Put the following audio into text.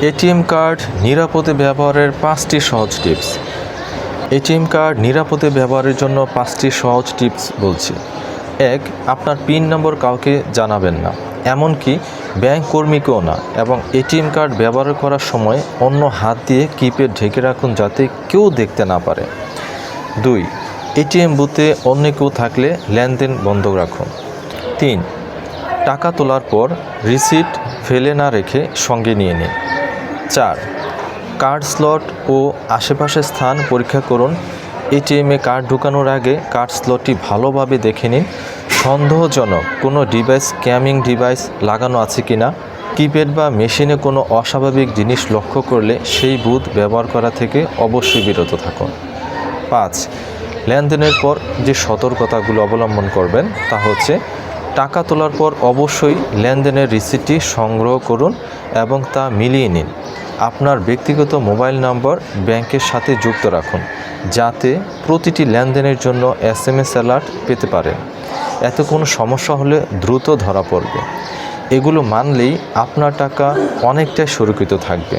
ATM card নিরাপদে ব্যবহারের 5টি সহজ টিপস। এটিএম কার্ড নিরাপদে ব্যবহারের জন্য 5টি সহজ টিপস বলছি। 1. আপনার পিন নম্বর কাউকে জানাবেন না, এমনকি ব্যাংক কর্মীকেও না, এবং এটিএম কার্ড ব্যবহার করার সময় অন্য হাত দিয়ে কিপ্যাড ঢেকে রাখুন যাতে কেউ দেখতে না পারে। 2. এটিএম বুথে অন্য কেউ থাকলে লেনদেন বন্ধ রাখুন। 3. টাকা তোলার পর রিসিট ফেলে না রেখে সঙ্গে নিয়ে নিন। 4. কার্ড স্লট ও আশেপাশের স্থান পরীক্ষা করুন। এটিএমে কার্ড ঢোকানোর আগে কার্ড স্লটটি ভালোভাবে দেখে নিন। সন্দেহজনক কোনো ডিভাইস, স্ক্যামিং ডিভাইস লাগানো আছে কিনা। কিপ্যাড বা মেশিনে কোনো অস্বাভাবিক জিনিস লক্ষ্য করলে সেই বুথ ব্যবহার করা থেকে অবশ্যই বিরত থাকুন। 5. লেনদেনের পর যে সতর্কতাগুলো অবলম্বন করবেন তা হচ্ছে, টাকা তোলার পর অবশ্যই লেনদেনের রিসিটটি সংগ্রহ করুন এবং তা মিলিয়ে নিন। আপনার ব্যক্তিগত মোবাইল নম্বর ব্যাংকের সাথে যুক্ত রাখুন যাতে প্রতিটি লেনদেনের জন্য SMS অ্যালার্ট পেতে পারেন। এতে কোনো সমস্যা হলে দ্রুত ধরা পড়বে। এগুলো মানলেই আপনার টাকা অনেকটাই সুরক্ষিত থাকবে।